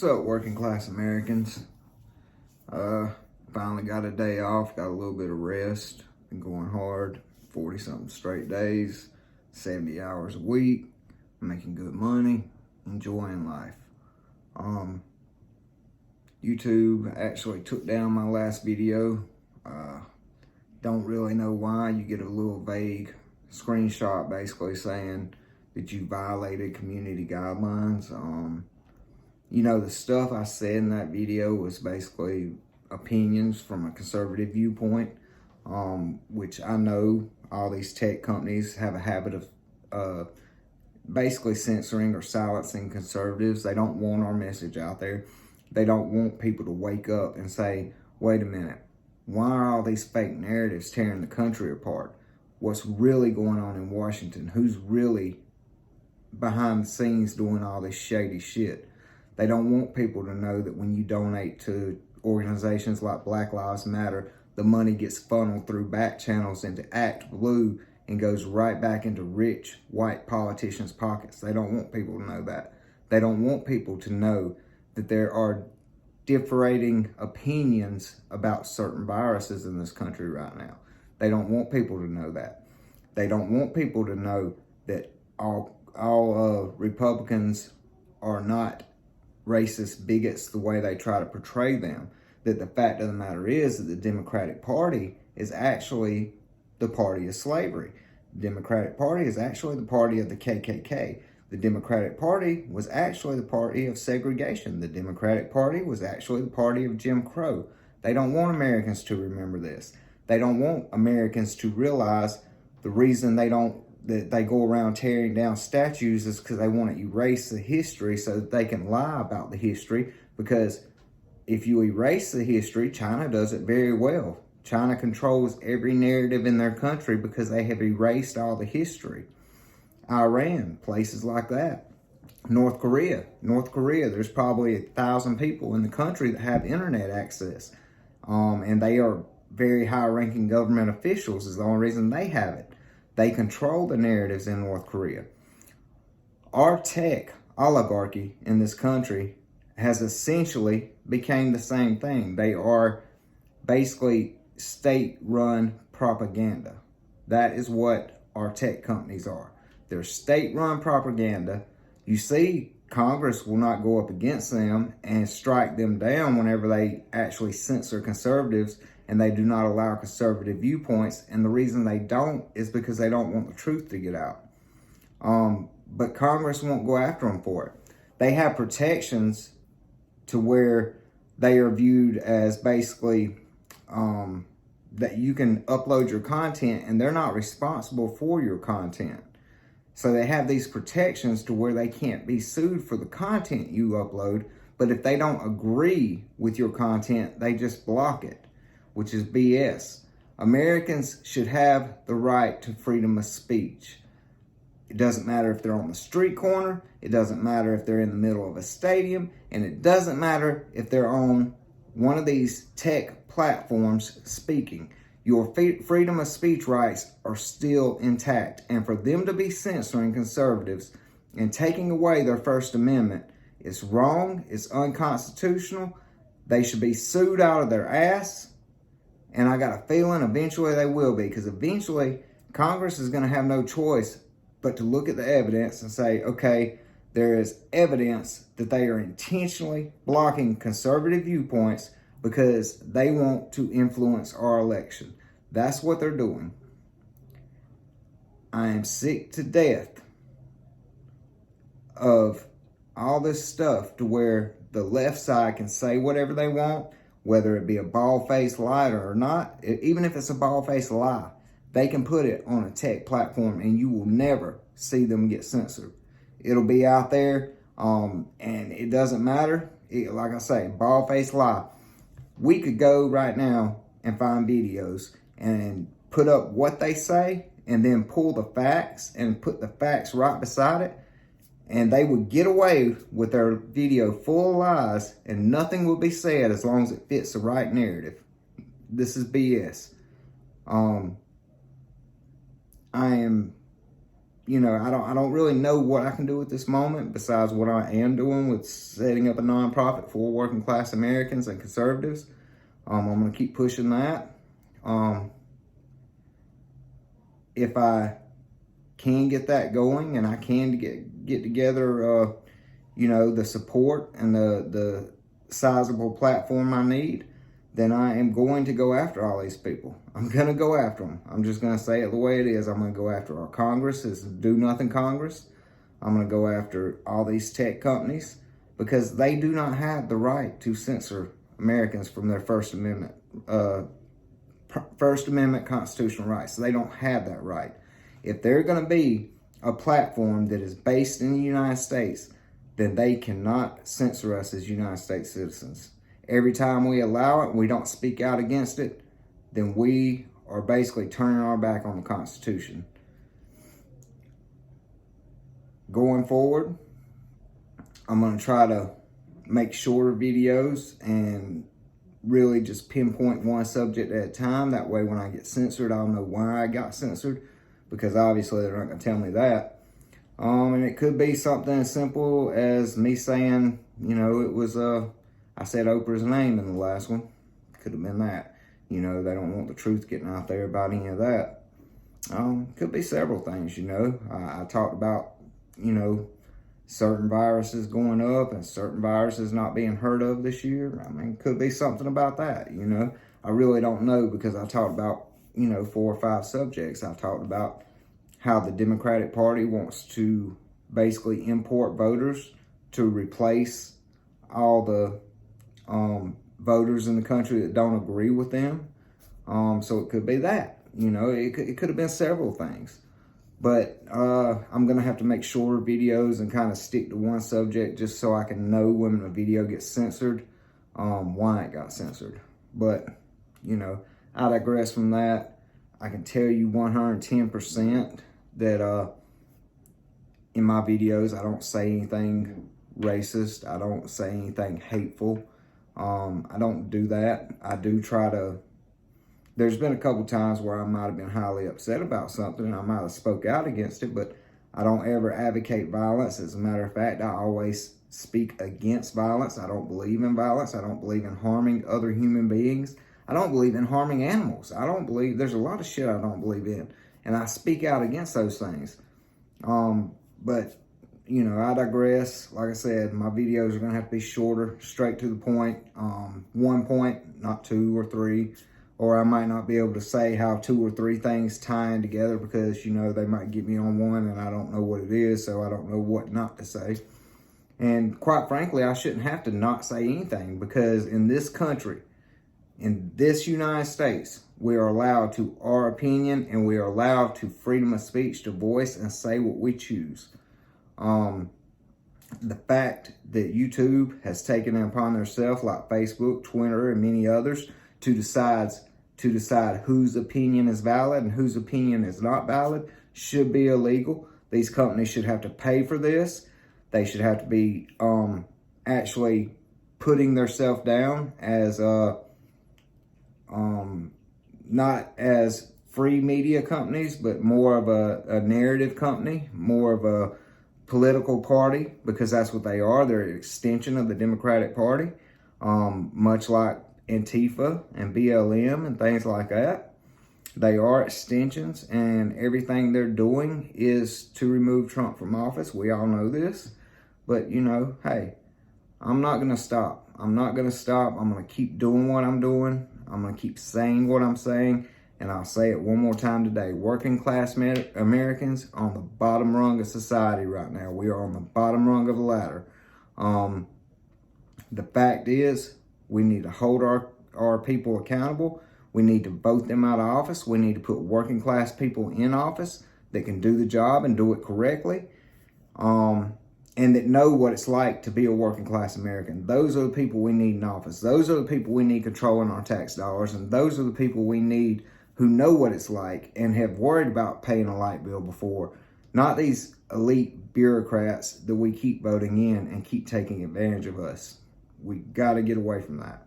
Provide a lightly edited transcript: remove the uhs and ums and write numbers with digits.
What's up, working class Americans? Finally got a day off, got a little bit of rest. Been going hard, 40 something straight days, 70 hours a week, making good money, enjoying life. YouTube actually took down my last video. Don't really know why. You get a little vague screenshot basically saying that you violated community guidelines. You know, the stuff I said in that video was basically opinions from a conservative viewpoint, which I know all these tech companies have a habit of basically censoring or silencing conservatives. They don't want our message out there. They don't want people to wake up and say, wait a minute, why are all these fake narratives tearing the country apart? What's really going on in Washington? Who's really behind the scenes doing all this shady shit? They don't want people to know that when you donate to organizations like Black Lives Matter, the money gets funneled through back channels into Act Blue and goes right back into rich white politicians' pockets. They don't want people to know that. They don't want people to know that there are differing opinions about certain viruses in this country right now. They don't want people to know that. They don't want people to know that all Republicans are not racist bigots the way they try to portray them. That the fact of the matter is that the Democratic Party is actually the party of slavery. The Democratic Party is actually the party of the KKK. The Democratic Party was actually the party of segregation. The Democratic Party was actually the party of Jim Crow. They don't want Americans to remember this. They don't want Americans to realize the reason that they go around tearing down statues is because they want to erase the history so that they can lie about the history. Because if you erase the history, China does it very well. China controls every narrative in their country because they have erased all the history. Iran, places like that. North Korea, there's probably 1,000 people in the country that have internet access. And they are very high-ranking government officials is the only reason they have it. They control the narratives in North Korea. Our tech oligarchy in this country has essentially became the same thing. They are basically state-run propaganda. That is what our tech companies are. They're state-run propaganda. You see, Congress will not go up against them and strike them down whenever they actually censor conservatives and they do not allow conservative viewpoints. And the reason they don't is because they don't want the truth to get out. But Congress won't go after them for it. They have protections to where they are viewed as basically that you can upload your content and they're not responsible for your content. So they have these protections to where they can't be sued for the content you upload. But if they don't agree with your content, they just block it, which is BS. Americans should have the right to freedom of speech. It doesn't matter if they're on the street corner. It doesn't matter if they're in the middle of a stadium. And it doesn't matter if they're on one of these tech platforms speaking. Your freedom of speech rights are still intact. And for them to be censoring conservatives and taking away their First Amendment is wrong. It's unconstitutional. They should be sued out of their ass. And I got a feeling eventually they will be, because eventually Congress is going to have no choice but to look at the evidence and say, okay, there is evidence that they are intentionally blocking conservative viewpoints because they want to influence our election. That's what they're doing. I am sick to death of all this stuff to where the left side can say whatever they want, whether it be a bald-faced lie or not. Even if it's a bald-faced lie, they can put it on a tech platform and you will never see them get censored. It'll be out there, and it doesn't matter. Like I say, bald-faced lie. We could go right now and find videos and put up what they say and then pull the facts and put the facts right beside it. And they would get away with their video full of lies and nothing will be said as long as it fits the right narrative. This is BS. I am you know, I don't really know what I can do at this moment besides what I am doing with setting up a nonprofit for working class Americans and conservatives. I'm going to keep pushing that. If I can get that going and I can get together, you know, the support and the sizable platform I need, then I am going to go after all these people. I'm going to go after them. I'm just going to say it the way it is. I'm going to go after our Congress, this do-nothing Congress. I'm going to go after all these tech companies because they do not have the right to censor Americans from their First Amendment constitutional rights. They don't have that right. If they're going to be a platform that is based in the United States, then they cannot censor us as United States citizens. Every time we allow it, we don't speak out against it, then we are basically turning our back on the Constitution. Going forward, I'm going to try to make shorter videos and really just pinpoint one subject at a time. That way when I get censored, I'll know why I got censored, because obviously they're not going to tell me that. And it could be something as simple as me saying, you know, it was, I said Oprah's name in the last one. Could have been that. You know, they don't want the truth getting out there about any of that. Could be several things, you know. I talked about, you know, certain viruses going up and certain viruses not being heard of this year. I mean, could be something about that, you know. I really don't know because I talked about, you know, 4 or 5 subjects. I talked about how the Democratic Party wants to basically import voters to replace all the voters in the country that don't agree with them. So it could be that, you know, it could have been several things. But I'm going to have to make shorter videos and kind of stick to one subject just so I can know when a video gets censored, why it got censored. But, you know, I digress from that. I can tell you 110% that in my videos, I don't say anything racist. I don't say anything hateful. I don't do that. I do try to. There's been a couple times where I might have been highly upset about something and I might have spoke out against it, but I don't ever advocate violence. As a matter of fact, I always speak against violence. I don't believe in violence. I don't believe in harming other human beings. I don't believe in harming animals. I don't believe, there's a lot of shit I don't believe in. And I speak out against those things. But, you know, I digress. Like I said, my videos are going to have to be shorter, straight to the point. 1 point, not 2 or 3. Or I might not be able to say how 2 or 3 things tie in together because, you know, they might get me on one and I don't know what it is, so I don't know what not to say. And quite frankly, I shouldn't have to not say anything because in this country, in this United States, we are allowed to our opinion and we are allowed to freedom of speech to voice and say what we choose. The fact that YouTube has taken it upon themselves, like Facebook, Twitter, and many others, to decide whose opinion is valid and whose opinion is not valid should be illegal. These companies should have to pay for this. They should have to be actually putting themselves down as not as free media companies, but more of a narrative company, more of a political party, because that's what they are. They're an extension of the Democratic Party, much like Antifa and BLM and things like that. They are extensions, and everything they're doing is to remove Trump from office. We all know this, but you know, hey, I'm not going to stop. I'm not going to stop. I'm going to keep doing what I'm doing. I'm going to keep saying what I'm saying, and I'll say it one more time today. Working class Americans on the bottom rung of society right now. We are on the bottom rung of the ladder. The fact is, we need to hold our people accountable. We need to vote them out of office. We need to put working class people in office that can do the job and do it correctly. And that know what it's like to be a working class American. Those are the people we need in office. Those are the people we need controlling our tax dollars. And those are the people we need who know what it's like and have worried about paying a light bill before. Not these elite bureaucrats that we keep voting in and keep taking advantage of us. We got to get away from that.